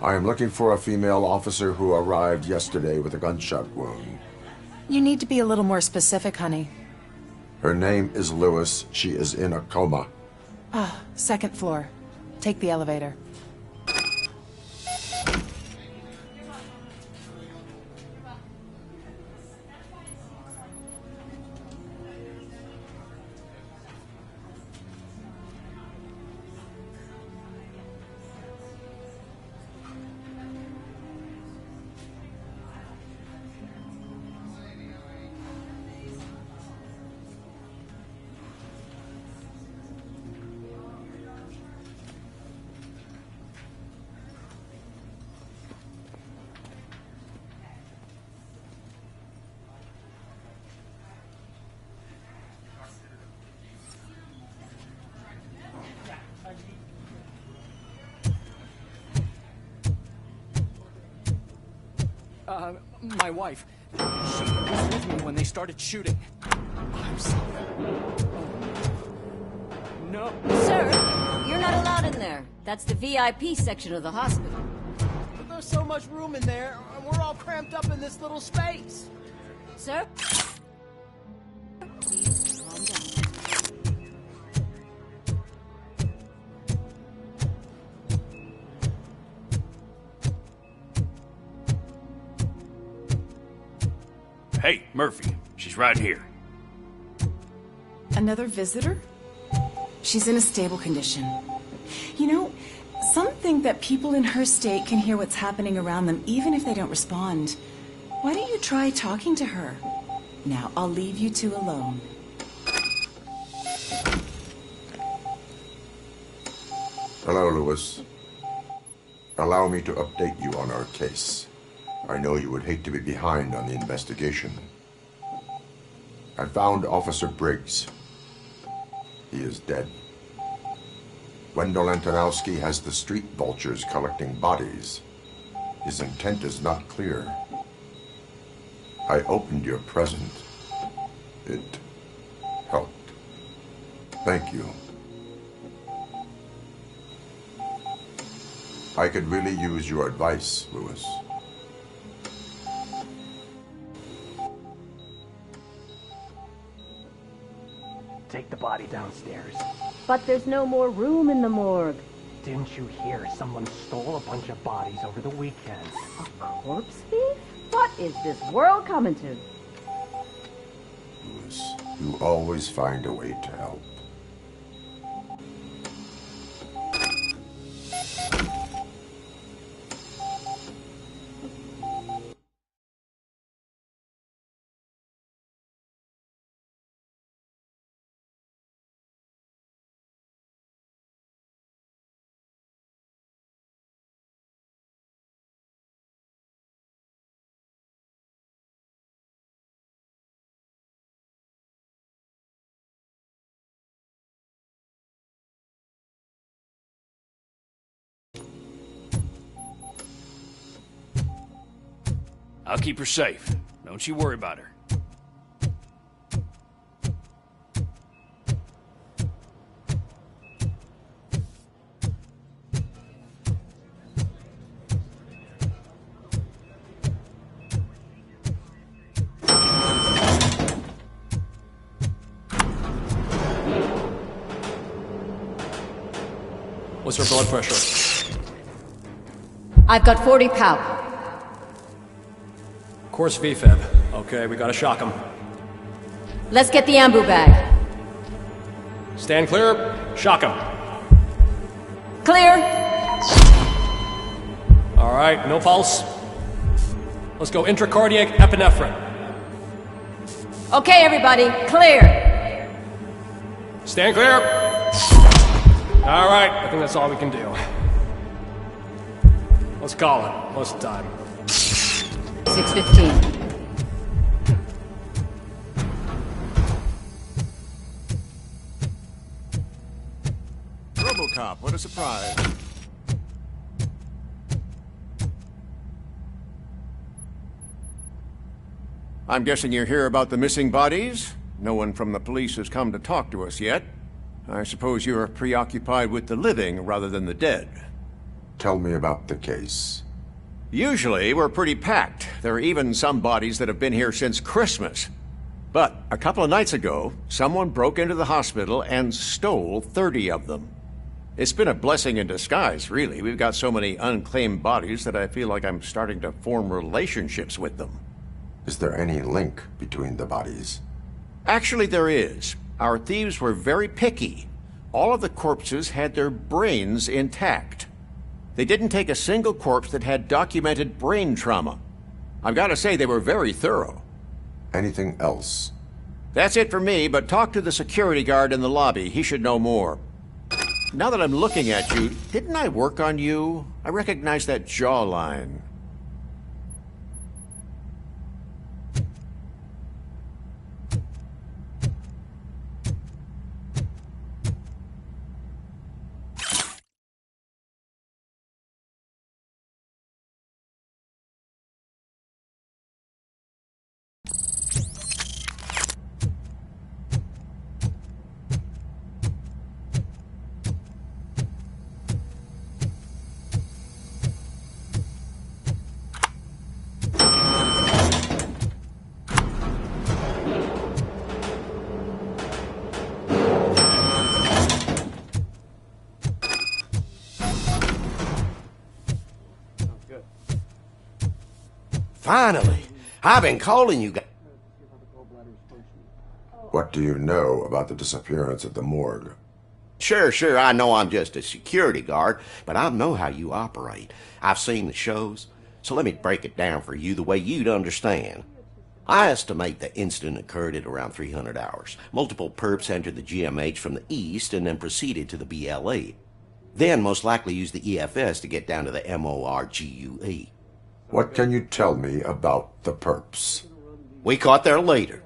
I am looking for a female officer who arrived yesterday with a gunshot wound. You need to be a little more specific, honey. Her name is Lewis. She is in a coma. Ah, second floor. Take the elevator. My wife. She was with me when they started shooting. I'm sorry. No. Sir, you're not allowed in there. That's the VIP section of the hospital. But there's so much room in there, and we're all cramped up in this little space. Sir? Please calm down. Hey, Murphy. She's right here. Another visitor? She's in a stable condition. You know, some think that people in her state can hear what's happening around them even if they don't respond. Why don't you try talking to her? Now, I'll leave you two alone. Hello, Lewis. Allow me to update you on our case. I know you would hate to be behind on the investigation. I found Officer Briggs. He is dead. Wendell Antonowski has the street vultures collecting bodies. His intent is not clear. I opened your present. It helped. Thank you. I could really use your advice, Lewis. Take the body downstairs. But there's no more room in the morgue. Didn't you hear someone stole a bunch of bodies over the weekend? A corpse thief? What is this world coming to? Lewis, you always find a way to help. I'll keep her safe. Don't you worry about her. What's her blood pressure? I've got 40 pow. Course VFib. Okay, we gotta shock him. Let's get the ambu bag. Stand clear. Shock him. Clear. All right, no pulse. Let's go intracardiac epinephrine. Okay, everybody, clear. Stand clear. All right, I think that's all we can do. Let's call it. Most of the time. 6:15. RoboCop, what a surprise. I'm guessing you're here about the missing bodies? No one from the police has come to talk to us yet. I suppose you're preoccupied with the living rather than the dead. Tell me about the case. Usually, we're pretty packed. There are even some bodies that have been here since Christmas. But a couple of nights ago, someone broke into the hospital and stole 30 of them. It's been a blessing in disguise, really. We've got so many unclaimed bodies that I feel like I'm starting to form relationships with them. Is there any link between the bodies? Actually, there is. Our thieves were very picky. All of the corpses had their brains intact. They didn't take a single corpse that had documented brain trauma. I've got to say, they were very thorough. Anything else? That's it for me, but talk to the security guard in the lobby. He should know more. Now that I'm looking at you, didn't I work on you? I recognize that jawline. Finally! I've been calling you guys. What do you know about the disappearance at the morgue? Sure, I know I'm just a security guard, but I know how you operate. I've seen the shows, so let me break it down for you the way you'd understand. I estimate the incident occurred at around 300 hours. Multiple perps entered the GMH from the east and then proceeded to the BLE. Then most likely used the EFS to get down to the MORGUE. What can you tell me about the perps? We caught their leader.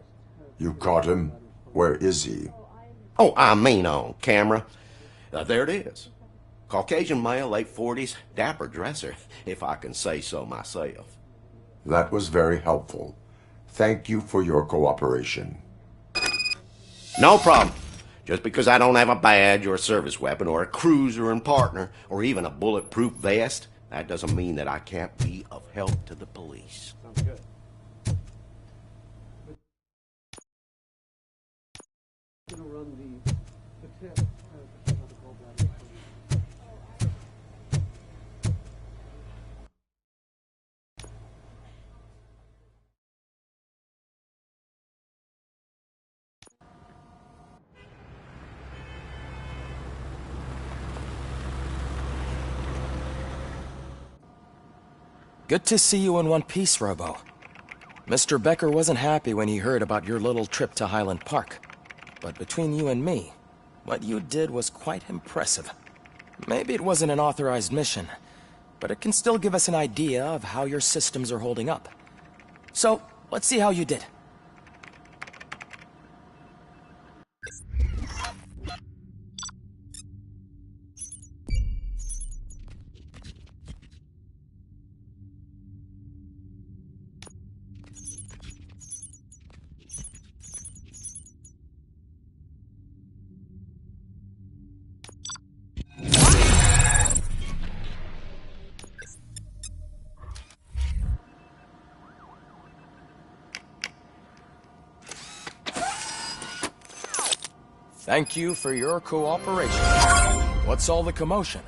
You caught him? Where is he? Oh, I mean on camera. There it is. Caucasian male, late 40s, dapper dresser, if I can say so myself. That was very helpful. Thank you for your cooperation. No problem. Just because I don't have a badge or a service weapon or a cruiser and partner or even a bulletproof vest, that doesn't mean that I can't be of help to the police. Sounds good. Good to see you in one piece, Robo. Mr. Becker wasn't happy when he heard about your little trip to Highland Park. But between you and me, what you did was quite impressive. Maybe it wasn't an authorized mission, but it can still give us an idea of how your systems are holding up. So, let's see how you did. Thank you for your cooperation. What's all the commotion?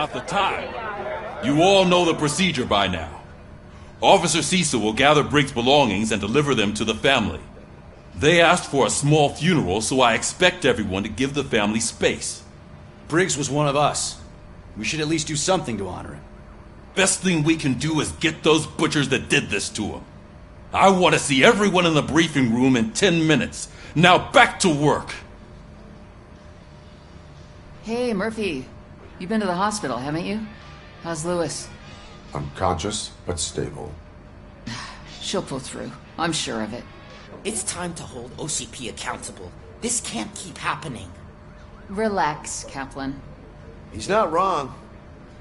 not the time. You all know the procedure by now. Officer Cecil will gather Briggs' belongings and deliver them to the family. They asked for a small funeral, so I expect everyone to give the family space. Briggs was one of us. We should at least do something to honor him. Best thing we can do is get those butchers that did this to him. I want to see everyone in the briefing room in 10 minutes. Now back to work. Hey, Murphy. You've been to the hospital, haven't you? How's Lewis? Unconscious, but stable. She'll pull through. I'm sure of it. It's time to hold OCP accountable. This can't keep happening. Relax, Kaplan. He's not wrong.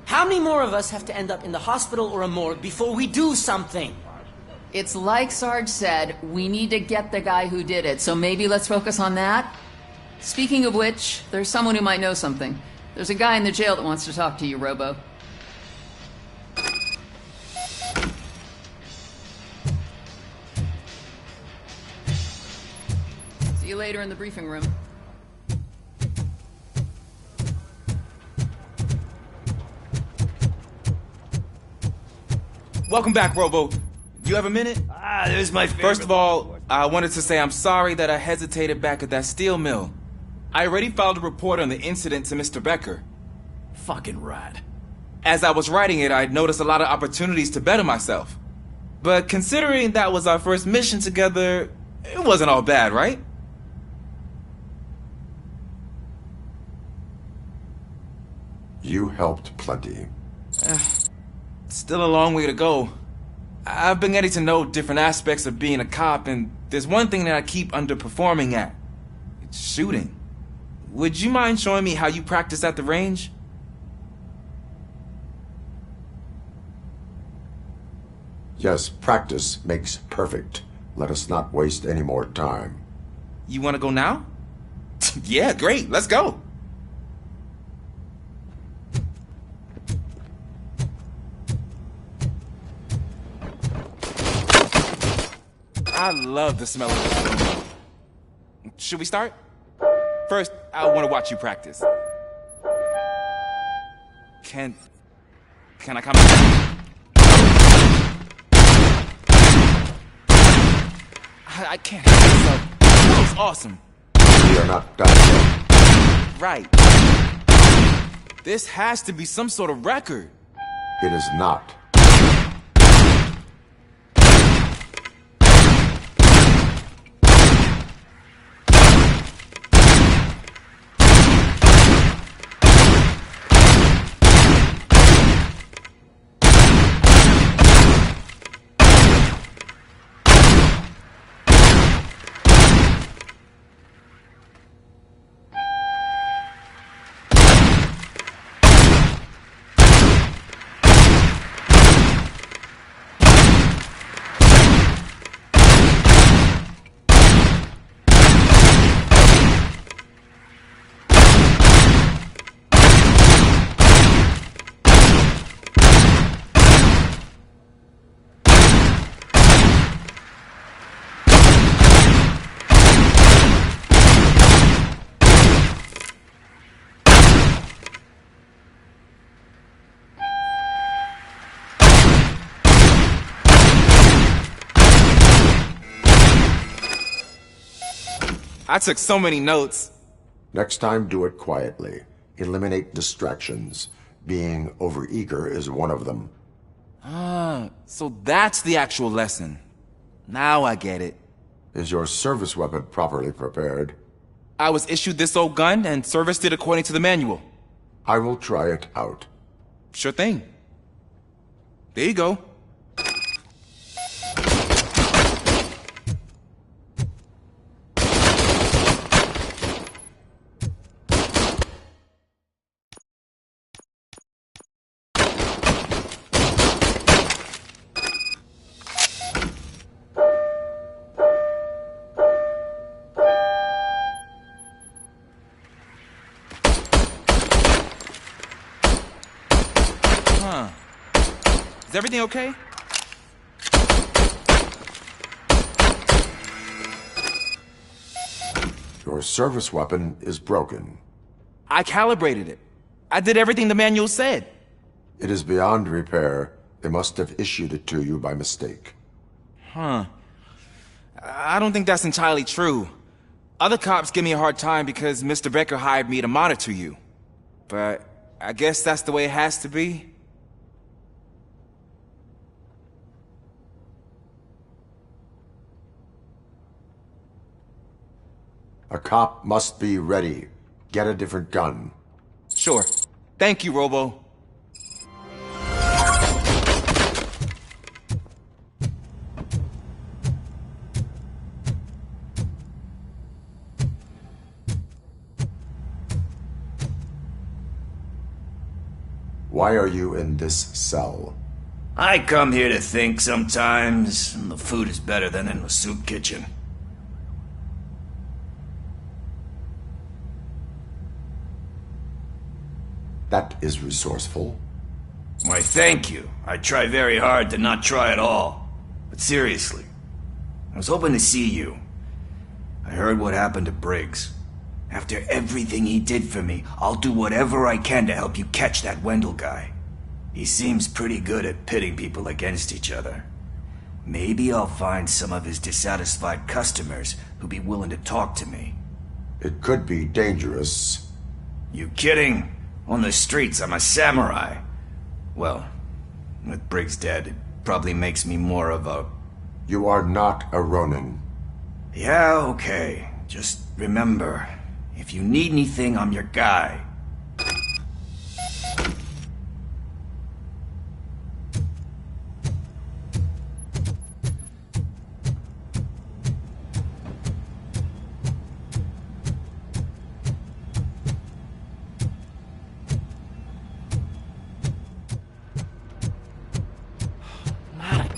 How many more of us have to end up in the hospital or a morgue before we do something? It's like Sarge said, we need to get the guy who did it, so maybe let's focus on that? Speaking of which, there's someone who might know something. There's a guy in the jail that wants to talk to you, Robo. See you later in the briefing room. Welcome back, Robo. You have a minute? There's my favorite. First of all, I wanted to say I'm sorry that I hesitated back at that steel mill. I already filed a report on the incident to Mr. Becker. Fucking rad. As I was writing it, I'd noticed a lot of opportunities to better myself. But considering that was our first mission together, it wasn't all bad, right? You helped plenty. Still a long way to go. I've been getting to know different aspects of being a cop, and there's one thing that I keep underperforming at. It's shooting. Would you mind showing me how you practice at the range? Yes, practice makes perfect. Let us not waste any more time. You want to go now? Yeah, great. Let's go. I love the smell of this. Should we start? First, I want to watch you practice. Can I come in? I can't help myself. That was awesome. We are not done yet. Right. This has to be some sort of record. It is not. I took so many notes. Next time, do it quietly. Eliminate distractions. Being overeager is one of them. Ah, so that's the actual lesson. Now I get it. Is your service weapon properly prepared? I was issued this old gun and serviced it according to the manual. I will try it out. Sure thing. There you go. Is everything okay? Your service weapon is broken. I calibrated it. I did everything the manual said. It is beyond repair. They must have issued it to you by mistake. Huh. I don't think that's entirely true. Other cops give me a hard time because Mr. Becker hired me to monitor you. But I guess that's the way it has to be. A cop must be ready. Get a different gun. Sure. Thank you, Robo. Why are you in this cell? I come here to think sometimes, and the food is better than in the soup kitchen. That is resourceful. Why, thank you. I try very hard to not try at all. But seriously, I was hoping to see you. I heard what happened to Briggs. After everything he did for me, I'll do whatever I can to help you catch that Wendell guy. He seems pretty good at pitting people against each other. Maybe I'll find some of his dissatisfied customers who'd be willing to talk to me. It could be dangerous. You kidding? On the streets, I'm a samurai. Well, with Briggs dead, it probably makes me more of a... You are not a Ronin. Yeah, okay. Just remember, if you need anything, I'm your guy.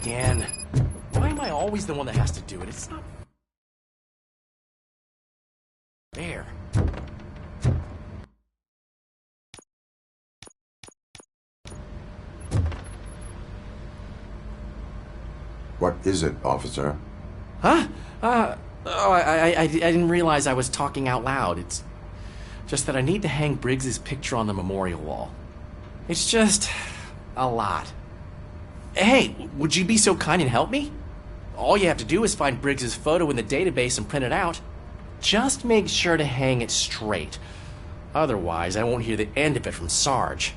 Again. Why am I always the one that has to do it? It's not fair. What is it, officer? Huh? I didn't realize I was talking out loud. It's just that I need to hang Briggs's picture on the memorial wall. It's just a lot. Hey, would you be so kind and help me? All you have to do is find Briggs's photo in the database and print it out. Just make sure to hang it straight. Otherwise, I won't hear the end of it from Sarge.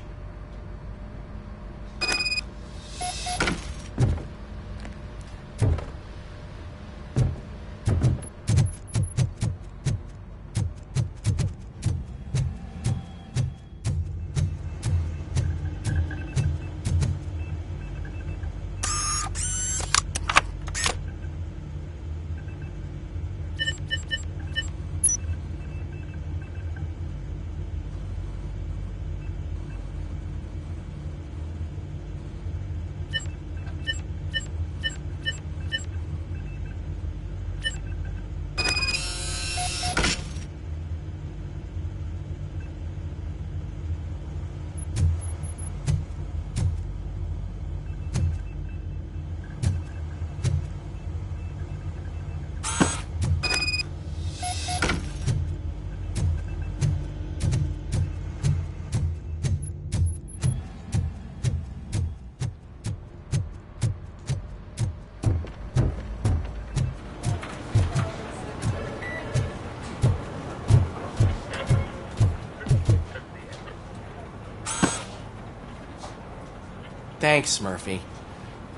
Thanks, Murphy.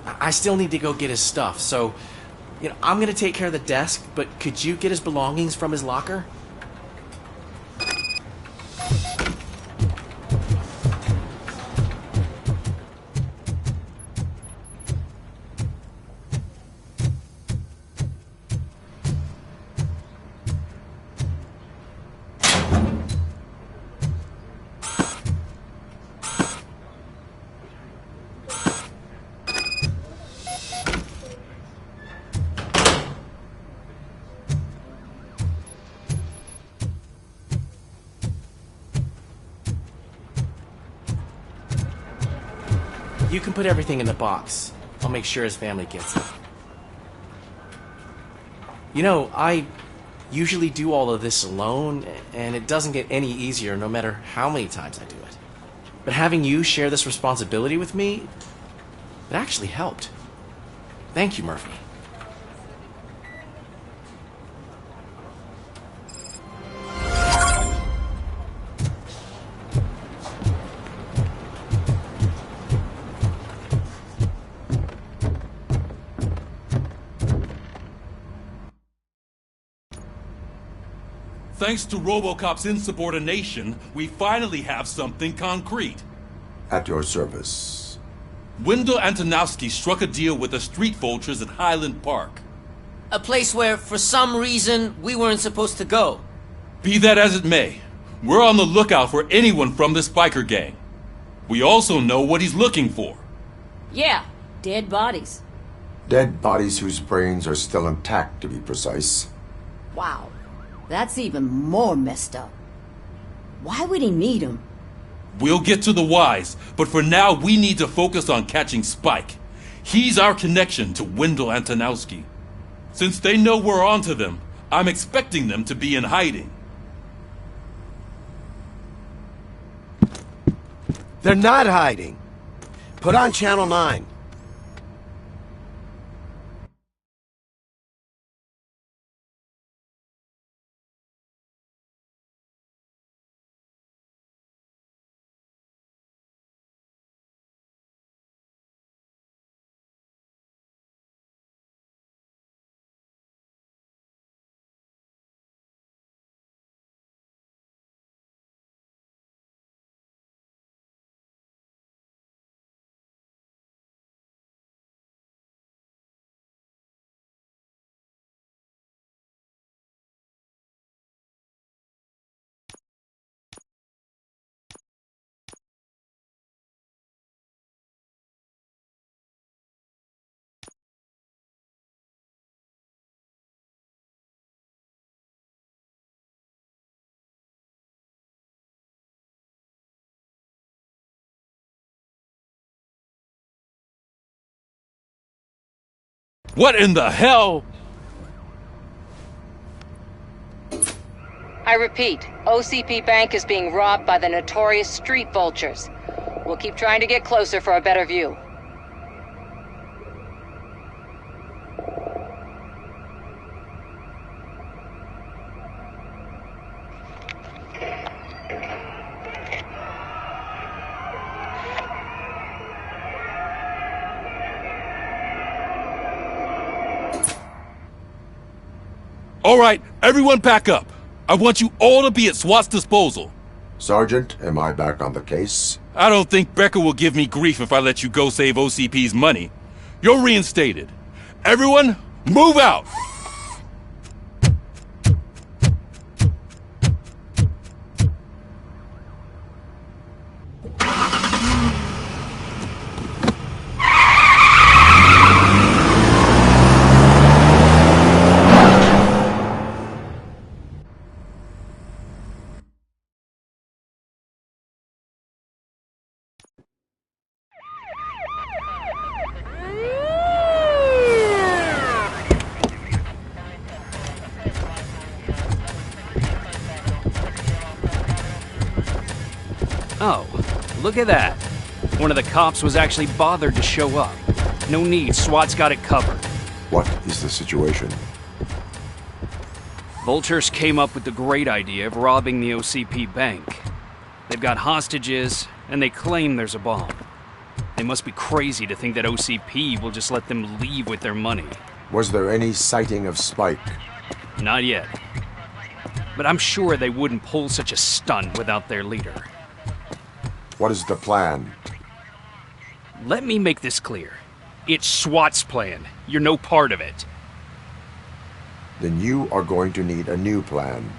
I still need to go get his stuff, so, I'm gonna take care of the desk, but could you get his belongings from his locker? You can put everything in the box. I'll make sure his family gets it. I usually do all of this alone, and it doesn't get any easier no matter how many times I do it. But having you share this responsibility with me, it actually helped. Thank you, Murphy. Thanks to RoboCop's insubordination, we finally have something concrete. At your service. Wendell Antonowski struck a deal with the street vultures at Highland Park. A place where, for some reason, we weren't supposed to go. Be that as it may, we're on the lookout for anyone from this biker gang. We also know what he's looking for. Yeah, dead bodies. Dead bodies whose brains are still intact, to be precise. Wow, that's even more messed up. Why would he need them? We'll get to the whys, but for now we need to focus on catching Spike. He's our connection to Wendell Antonowski. Since they know we're onto them, I'm expecting them to be in hiding. They're not hiding. Put on Channel 9. What in the hell? I repeat, OCP Bank is being robbed by the notorious street vultures. We'll keep trying to get closer for a better view. All right, everyone pack up. I want you all to be at SWAT's disposal. Sergeant, am I back on the case? I don't think Becker will give me grief if I let you go save OCP's money. You're reinstated. Everyone, move out! Oh, look at that. One of the cops was actually bothered to show up. No need, SWAT's got it covered. What is the situation? Vultures came up with the great idea of robbing the OCP bank. They've got hostages, and they claim there's a bomb. They must be crazy to think that OCP will just let them leave with their money. Was there any sighting of Spike? Not yet. But I'm sure they wouldn't pull such a stunt without their leader. What is the plan? Let me make this clear. It's SWAT's plan. You're no part of it. Then you are going to need a new plan.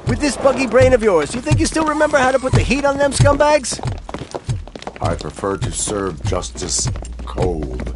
With this buggy brain of yours, you think you still remember how to put the heat on them scumbags? I prefer to serve justice cold.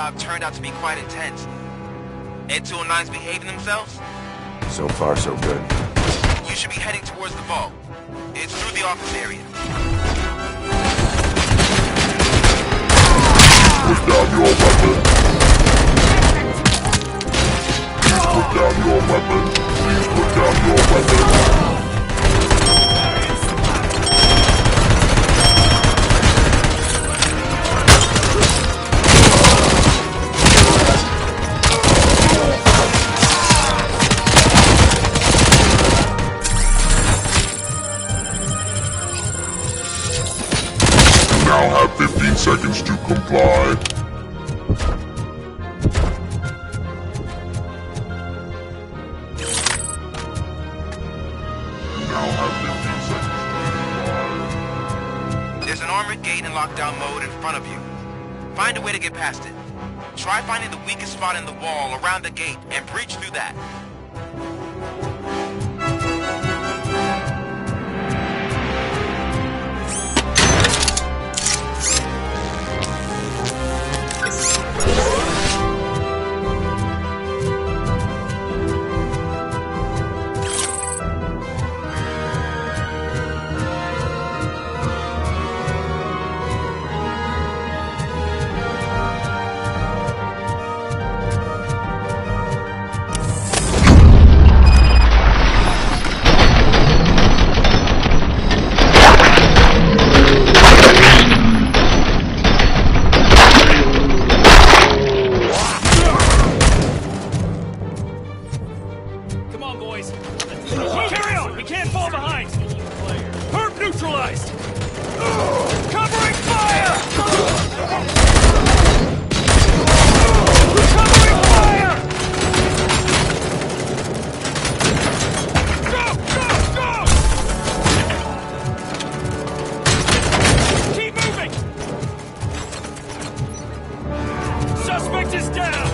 job turned out to be quite intense. Ed 209's behaving themselves? So far, so good. You should be heading towards the vault. It's through the office area. Put down your weapon. Please put down your weapon. Please put down your weapon. Now have 15 seconds to comply. Now have 15 seconds to comply. There's an armored gate in lockdown mode in front of you. Find a way to get past it. Try finding the weakest spot in the wall around the gate and breach through that. Carry on! We can't fall behind! Perp neutralized! Covering fire! Covering fire! Go! Go! Go! Keep moving! Suspect is down!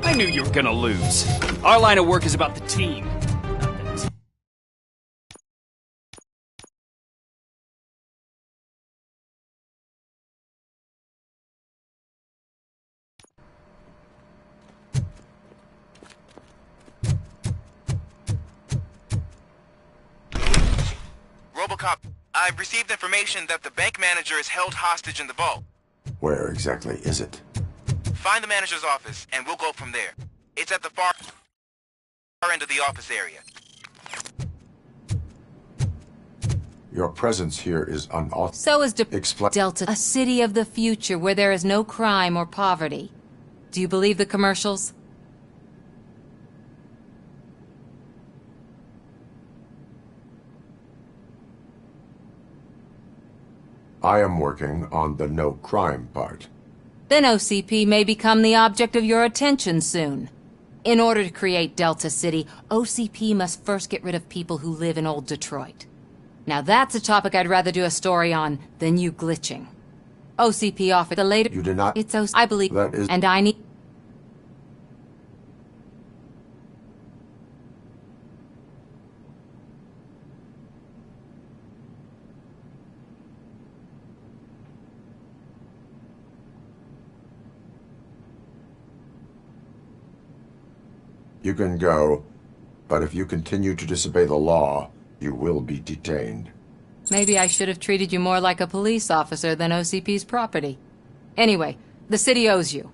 I knew you were gonna lose. Our line of work is about the team. RoboCop, I've received information that the bank manager is held hostage in the vault. Where exactly is it? Find the manager's office, and we'll go from there. It's at the far end of the office area. Your presence here is unauthorized. So is Explain. Delta, a city of the future where there is no crime or poverty. Do you believe the commercials? I am working on the no crime part. Then OCP may become the object of your attention soon. In order to create Delta City, OCP must first get rid of people who live in old Detroit. Now that's a topic I'd rather do a story on than you glitching. OCP offered the later... You did not... It's I believe... That is... And I need... You can go, but if you continue to disobey the law, you will be detained. Maybe I should have treated you more like a police officer than OCP's property. Anyway, the city owes you.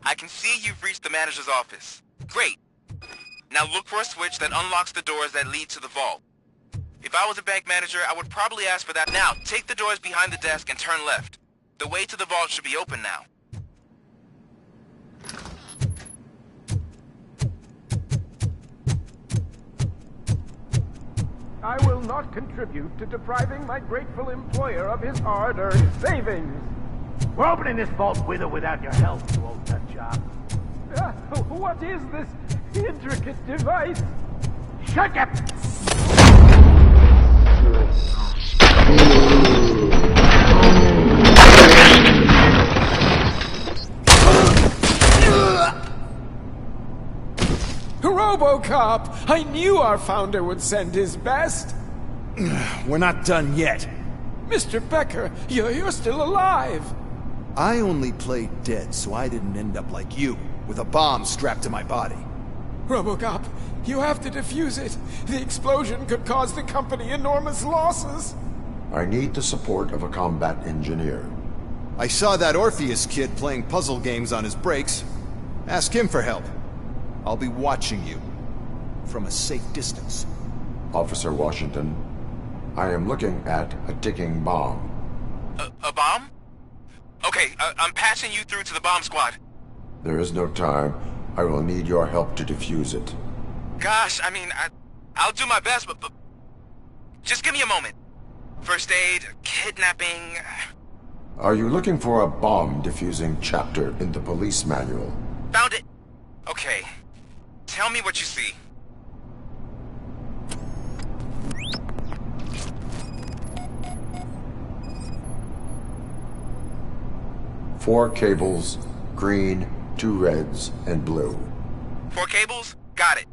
I can see you've reached the manager's office. Great. Now look for a switch that unlocks the doors that lead to the vault. If I was a bank manager, I would probably ask for that. Now, take the doors behind the desk and turn left. The way to the vault should be open now. I will not contribute to depriving my grateful employer of his hard-earned savings. We're opening this vault with or without your help, you old nut job. What is this intricate device? Shut up! RoboCop! I knew our founder would send his best! We're not done yet. Mr. Becker, you're still alive! I only played dead so I didn't end up like you, with a bomb strapped to my body. RoboCop, you have to defuse it. The explosion could cause the company enormous losses. I need the support of a combat engineer. I saw that Orpheus kid playing puzzle games on his breaks. Ask him for help. I'll be watching you. From a safe distance. Officer Washington, I am looking at a ticking bomb. A bomb? Okay, I'm passing you through to the bomb squad. There is no time. I will need your help to defuse it. Gosh, I mean, I'll do my best, but just give me a moment. First aid, kidnapping... Are you looking for a bomb defusing chapter in the police manual? Found it! Okay. Tell me what you see. Four cables, green, 2 reds, and blue. 4 cables? Got it.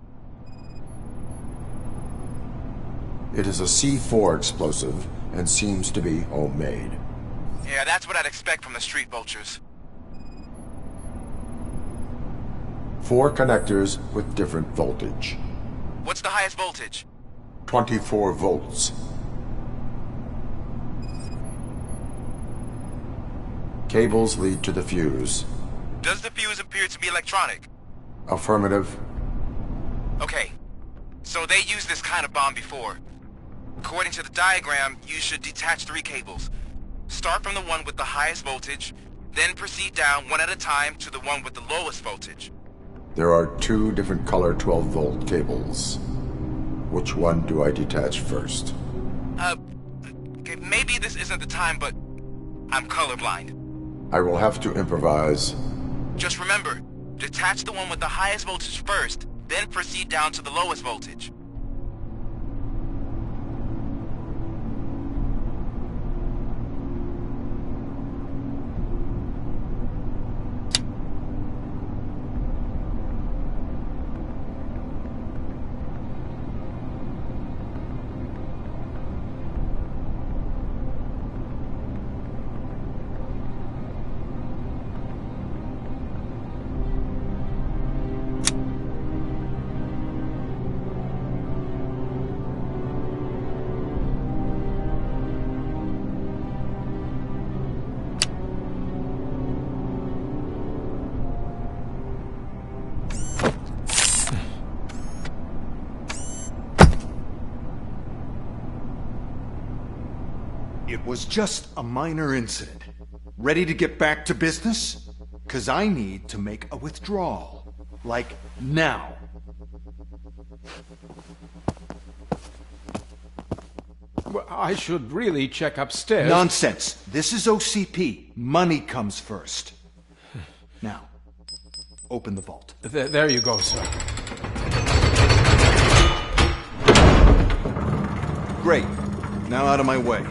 It is a C4 explosive and seems to be homemade. Yeah, that's what I'd expect from the street vultures. 4 connectors with different voltage. What's the highest voltage? 24 volts. Cables lead to the fuse. Does the fuse appear to be electronic? Affirmative. Okay. So they used this kind of bomb before. According to the diagram, you should detach 3 cables. Start from the one with the highest voltage, then proceed down one at a time to the one with the lowest voltage. There are 2 different color 12-volt cables. Which one do I detach first? Okay, maybe this isn't the time, but I'm colorblind. I will have to improvise. Just remember, detach the one with the highest voltage first, then proceed down to the lowest voltage. It was just a minor incident. Ready to get back to business? 'Cause I need to make a withdrawal. Like, now. Well, I should really check upstairs. Nonsense. This is OCP. Money comes first. Now, open the vault. There you go, sir. Great. Now out of my way.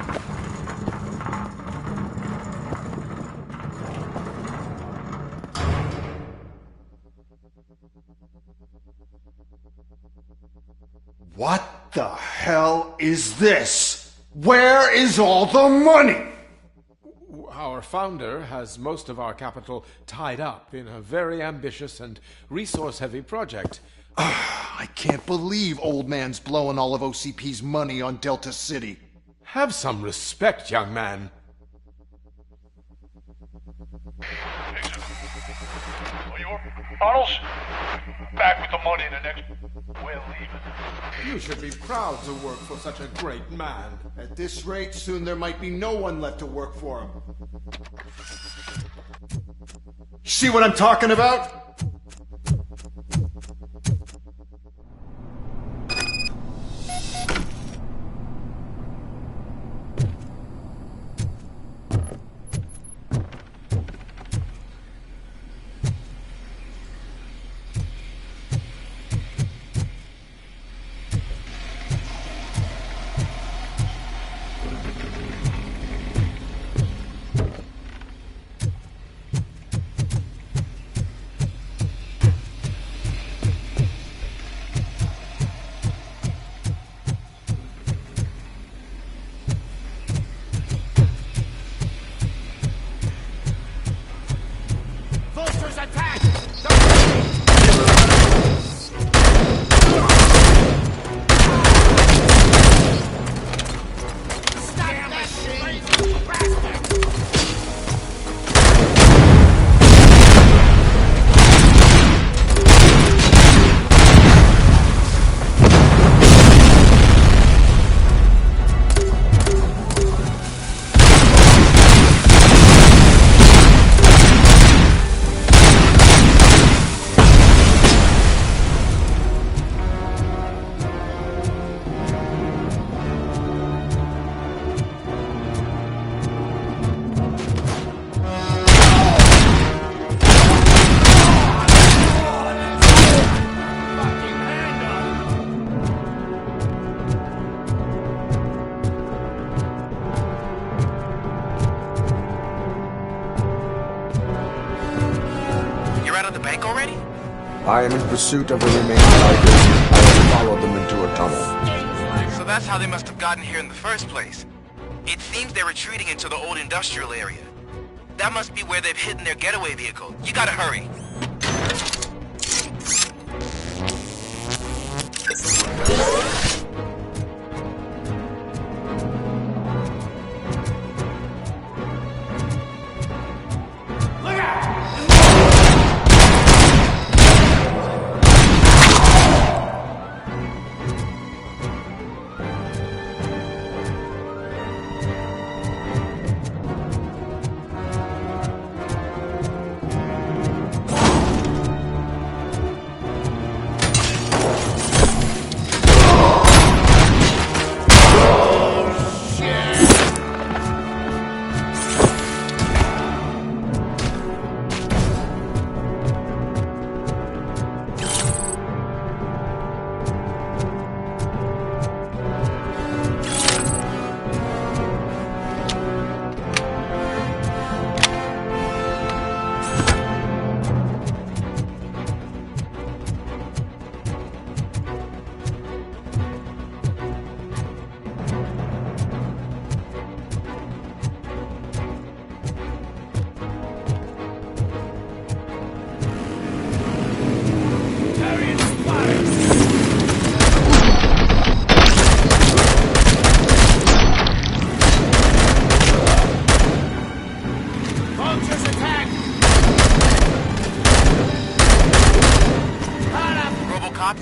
What the hell is this? Where is all the money? Our founder has most of our capital tied up in a very ambitious and resource-heavy project. I can't believe old man's blowing all of OCP's money on Delta City. Have some respect, young man. Arnold's back with the money in the next... We're leaving. You should be proud to work for such a great man. At this rate, soon there might be no one left to work for him. See what I'm talking about? I am in pursuit of the remaining tigers. I have followed them into a tunnel. So that's how they must have gotten here in the first place. It seems they're retreating into the old industrial area. That must be where they've hidden their getaway vehicle. You gotta hurry.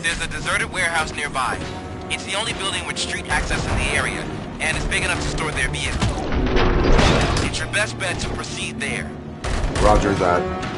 There's a deserted warehouse nearby. It's the only building with street access in the area, and it's big enough to store their vehicle. It's your best bet to proceed there. Roger that.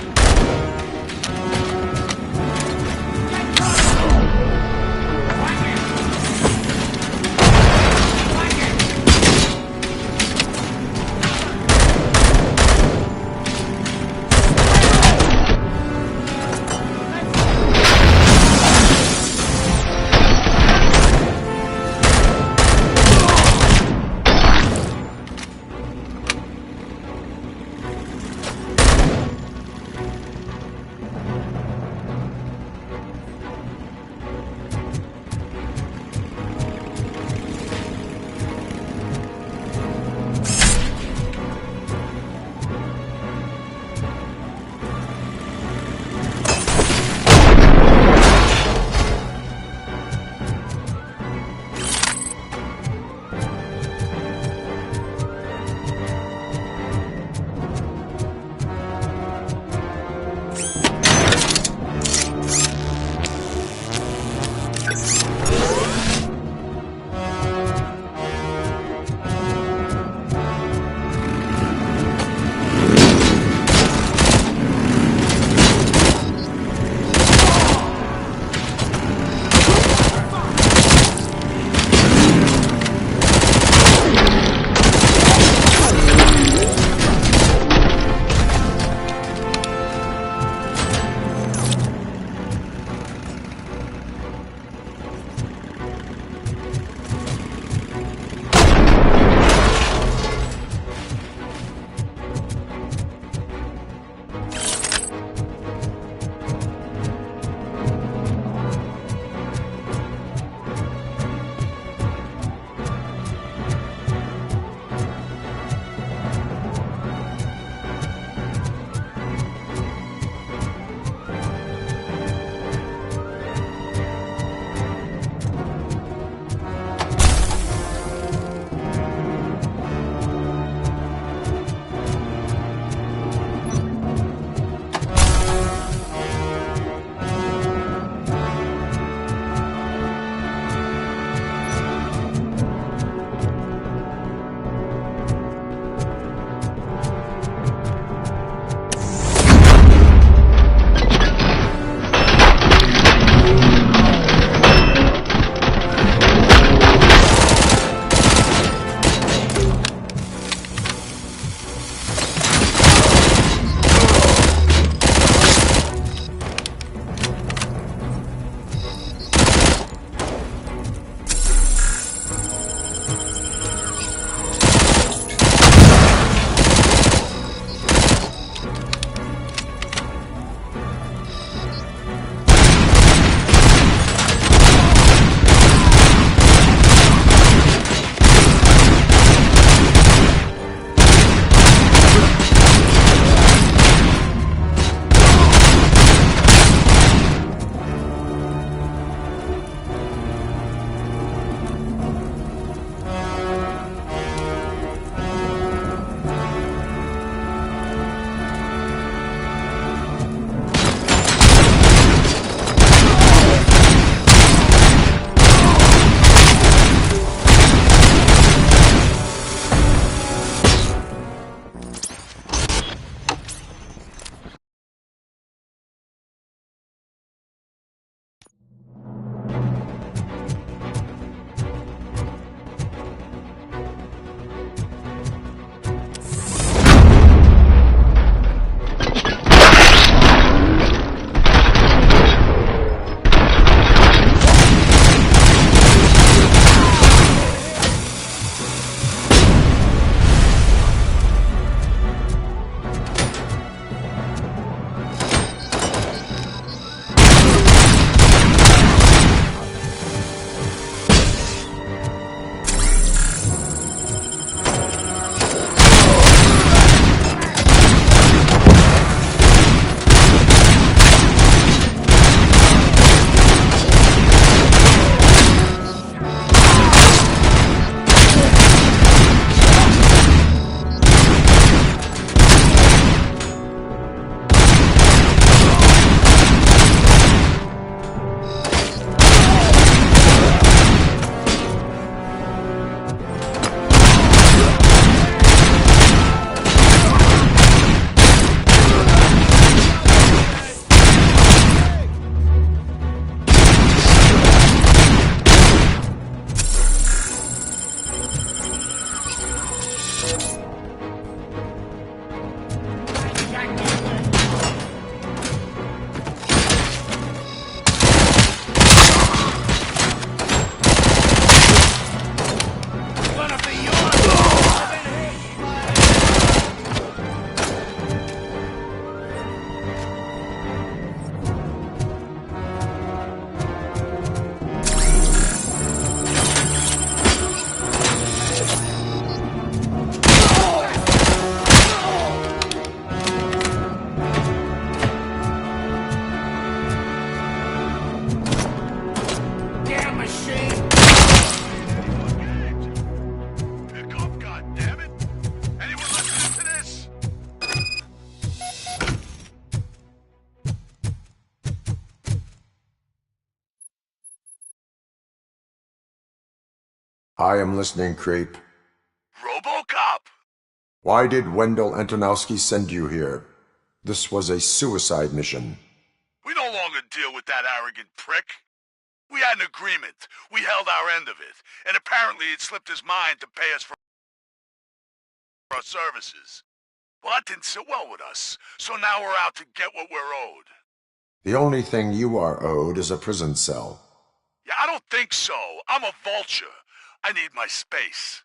I am listening, creep. RoboCop! Why did Wendell Antonowski send you here? This was a suicide mission. We no longer deal with that arrogant prick. We had an agreement. We held our end of it. And apparently it slipped his mind to pay us for our services. Well, that didn't sit well with us. So now we're out to get what we're owed. The only thing you are owed is a prison cell. Yeah, I don't think so. I'm a vulture. I need my space.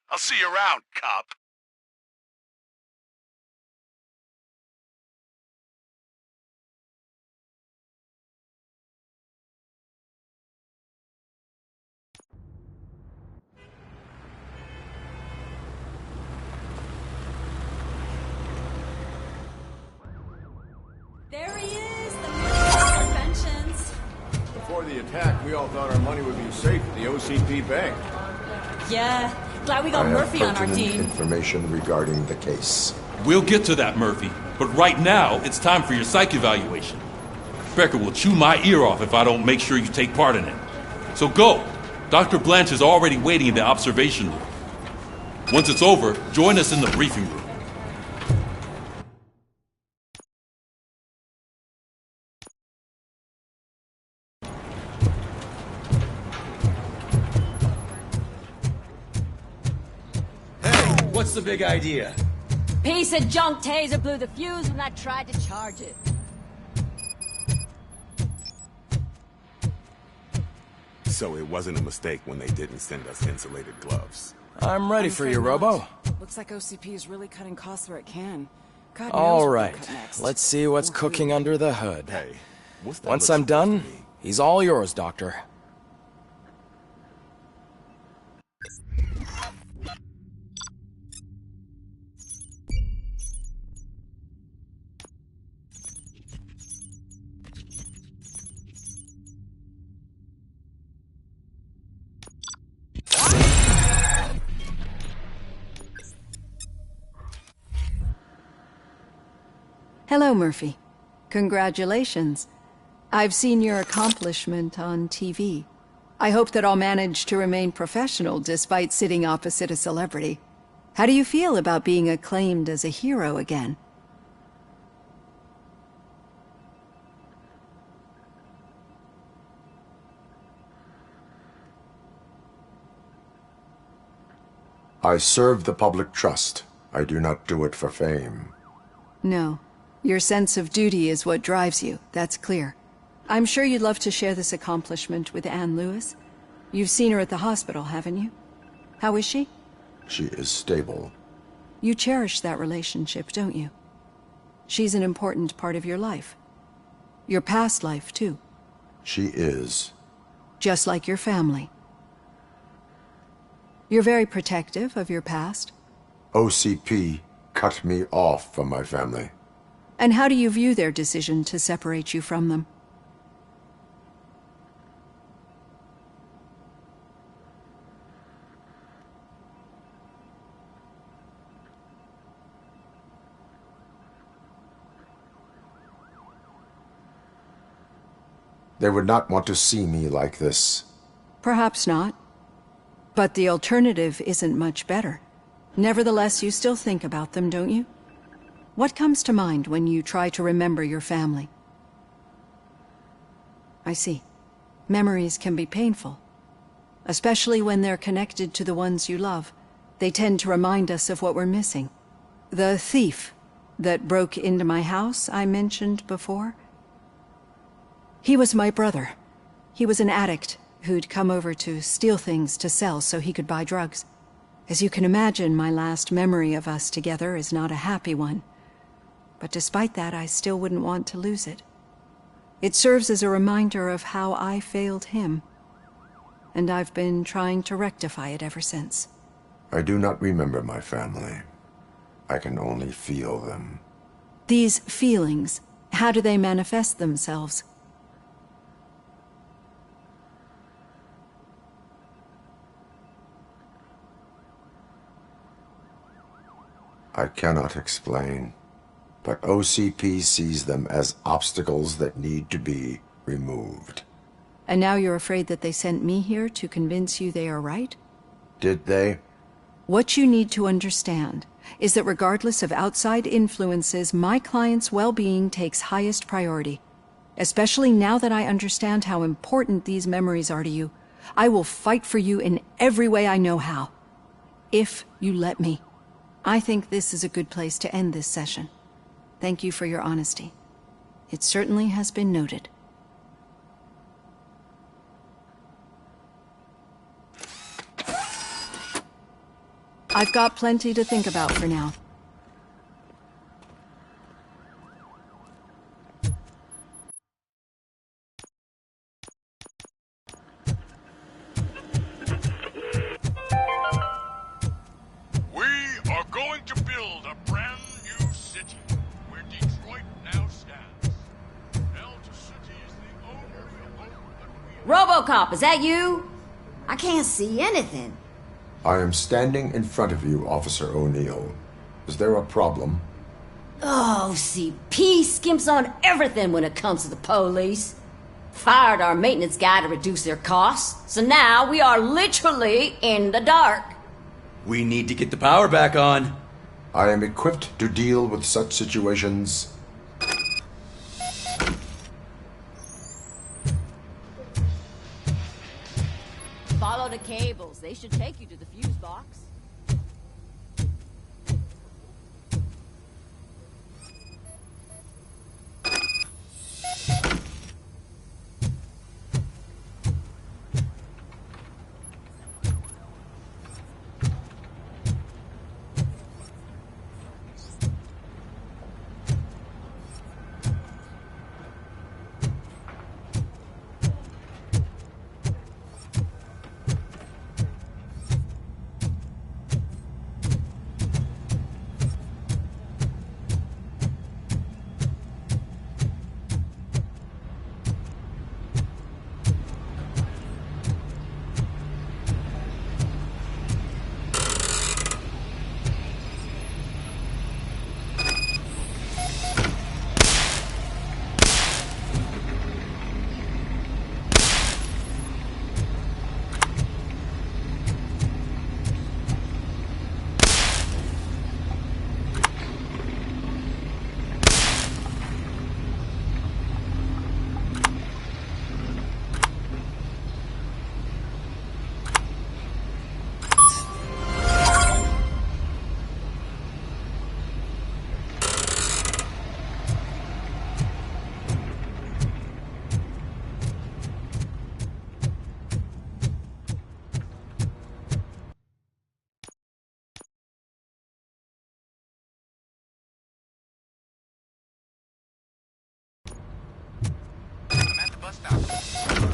I'll see you around, cop. There he is, the man of inventions. Before the attack, we all thought our money would be safe at the OCP bank. Yeah, glad we got Murphy on our team. Information regarding the case. We'll get to that, Murphy. But right now, it's time for your psych evaluation. Becker will chew my ear off if I don't make sure you take part in it. So go. Dr. Blanche is already waiting in the observation room. Once it's over, join us in the briefing room. What's the big idea? Piece of junk taser blew the fuse when I tried to charge it. So it wasn't a mistake when they didn't send us insulated gloves. I'm ready for you, Robo. Looks like OCP is really cutting costs where it can. God knows All where right, they'll cut next. let's see what's cooking under the hood. Hey, what's that? Once I'm done, he's all yours, Doctor. Hello, Murphy. Congratulations. I've seen your accomplishment on TV. I hope that I'll manage to remain professional despite sitting opposite a celebrity. How do you feel about being acclaimed as a hero again? I serve the public trust. I do not do it for fame. No. Your sense of duty is what drives you, that's clear. I'm sure you'd love to share this accomplishment with Anne Lewis. You've seen her at the hospital, haven't you? How is she? She is stable. You cherish that relationship, don't you? She's an important part of your life. Your past life, too. She is. Just like your family. You're very protective of your past. OCP cut me off from my family. And how do you view their decision to separate you from them? They would not want to see me like this. Perhaps not. But the alternative isn't much better. Nevertheless, you still think about them, don't you? What comes to mind when you try to remember your family? I see. Memories can be painful. Especially when they're connected to the ones you love. They tend to remind us of what we're missing. The thief that broke into my house I mentioned before? He was my brother. He was an addict who'd come over to steal things to sell so he could buy drugs. As you can imagine, my last memory of us together is not a happy one. But despite that, I still wouldn't want to lose it. It serves as a reminder of how I failed him. And I've been trying to rectify it ever since. I do not remember my family. I can only feel them. These feelings, how do they manifest themselves? I cannot explain, but OCP sees them as obstacles that need to be removed. And now you're afraid that they sent me here to convince you they are right? Did they? What you need to understand is that regardless of outside influences, my client's well-being takes highest priority. Especially now that I understand how important these memories are to you, I will fight for you in every way I know how. If you let me. I think this is a good place to end this session. Thank you for your honesty. It certainly has been noted. I've got plenty to think about for now. We are going to build a brand new city where Detroit now stands. Delta City is the only RoboCop, is that you? I can't see anything. I am standing in front of you, Officer O'Neill. Is there a problem? Oh, OCP skimps on everything when it comes to the police. Fired our maintenance guy to reduce their costs, so now we are literally in the dark. We need to get the power back on. I am equipped to deal with such situations. Follow the cables. They should take you to the fuse box. I'm at the bus stop.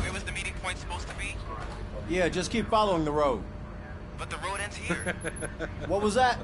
Where was the meeting point supposed to be? Yeah, just keep following the road. But the road ends here. What was that?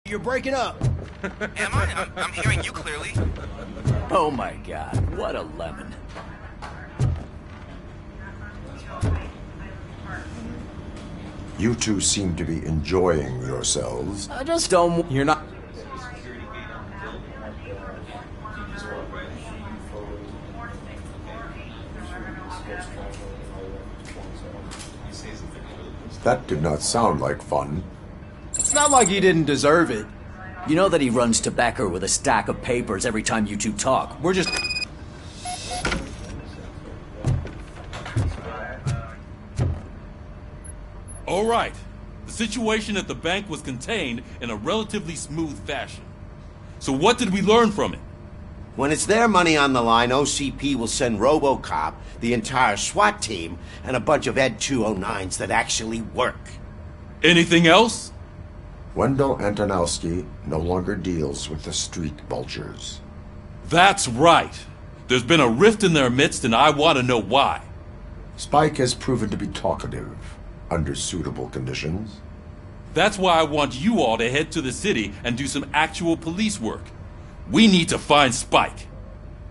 You're breaking up. Am I? I'm hearing you clearly. Oh my god, what a lemon. You two seem to be enjoying yourselves. I just don't... You're not... That did not sound like fun. It's not like he didn't deserve it. You know that he runs to Becker with a stack of papers every time you two talk. We're just... All right. The situation at the bank was contained in a relatively smooth fashion. So what did we learn from it? When it's their money on the line, OCP will send RoboCop, the entire SWAT team, and a bunch of Ed 209s that actually work. Anything else? Wendell Antonowski no longer deals with the street vultures. That's right. There's been a rift in their midst, and I want to know why. Spike has proven to be talkative, under suitable conditions. That's why I want you all to head to the city and do some actual police work. We need to find Spike.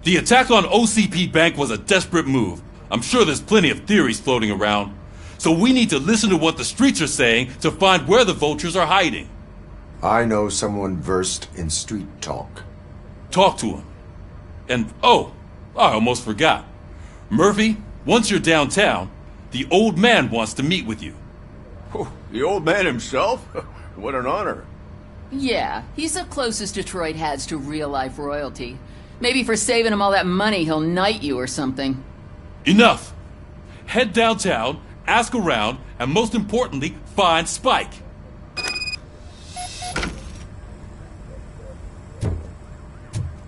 The attack on OCP Bank was a desperate move. I'm sure there's plenty of theories floating around. So we need to listen to what the streets are saying to find where the vultures are hiding. I know someone versed in street talk. Talk to him. And, oh, I almost forgot. Murphy, once you're downtown, the old man wants to meet with you. Oh, the old man himself? What an honor. Yeah, he's the closest Detroit has to real-life royalty. Maybe for saving him all that money, he'll knight you or something. Enough! Head downtown, ask around, and most importantly, find Spike.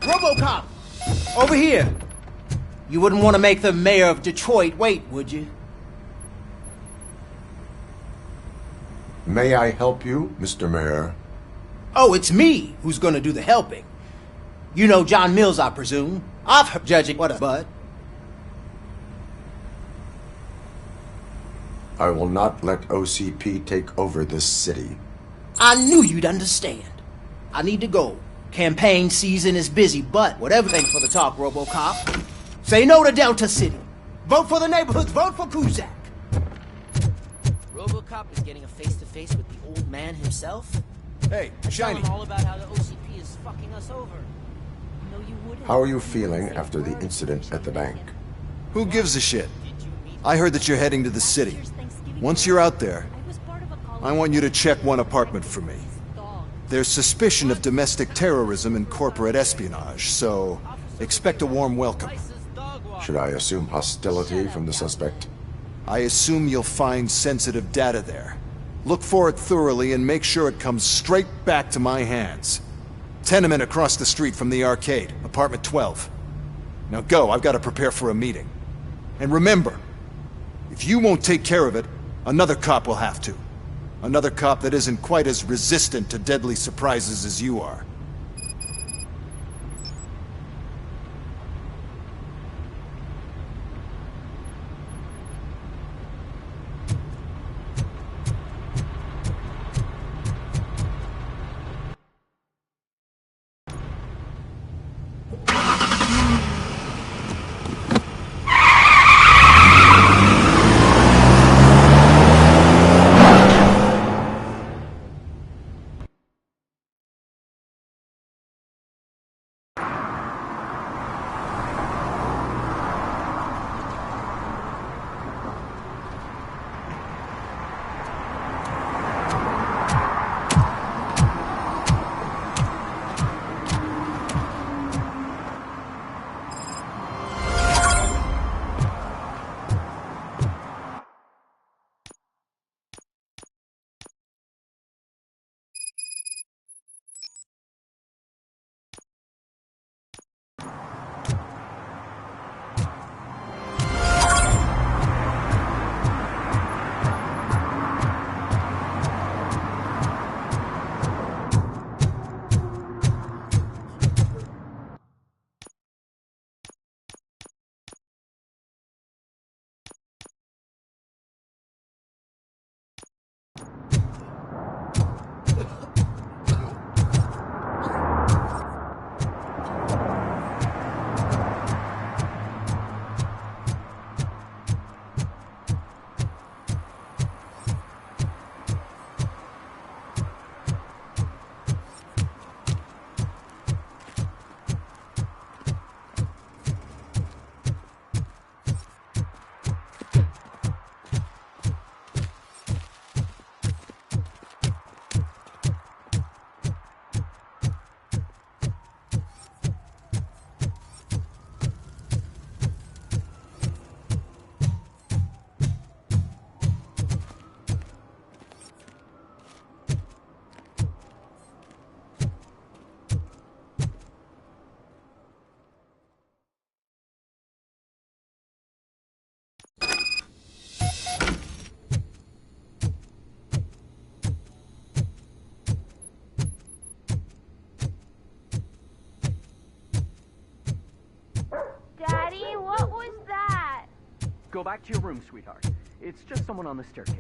RoboCop! Over here! You wouldn't want to make the mayor of Detroit wait, would you? May I help you, Mr. Mayor? Oh, it's me who's gonna do the helping. You know John Mills, I presume. I've heard judging what a bud. I will not let OCP take over this city. I knew you'd understand. I need to go. Campaign season is busy, but whatever. Thanks for the talk, RoboCop. Say no to Delta City. Vote for the neighborhoods. Vote for Kuzak. RoboCop is getting a face-to-face with the old man himself? Hey, Shiny. Tell him all about how the OCP is fucking us over. No, you wouldn't. How are you feeling after the incident at the bank? Who gives a shit? I heard that you're heading to the city. Once you're out there, I want you to check one apartment for me. There's suspicion of domestic terrorism and corporate espionage, so expect a warm welcome. Should I assume hostility from the suspect? I assume you'll find sensitive data there. Look for it thoroughly and make sure it comes straight back to my hands. Tenement across the street from the arcade, apartment 12. Now go, I've got to prepare for a meeting. And remember, if you won't take care of it, another cop will have to. Another cop that isn't quite as resistant to deadly surprises as you are. Go back to your room, sweetheart. It's just someone on the staircase.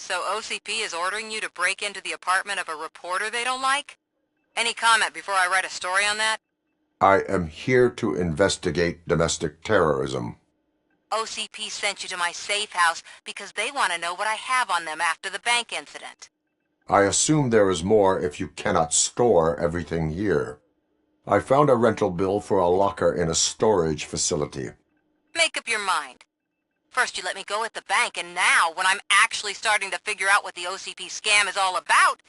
So OCP is ordering you to break into the apartment of a reporter they don't like? Any comment before I write a story on that? I am here to investigate domestic terrorism. OCP sent you to my safe house because they want to know what I have on them after the bank incident. I assume there is more if you cannot store everything here. I found a rental bill for a locker in a storage facility. Make up your mind. First you let me go at the bank, and now, when I'm actually starting to figure out what the OCP scam is all about,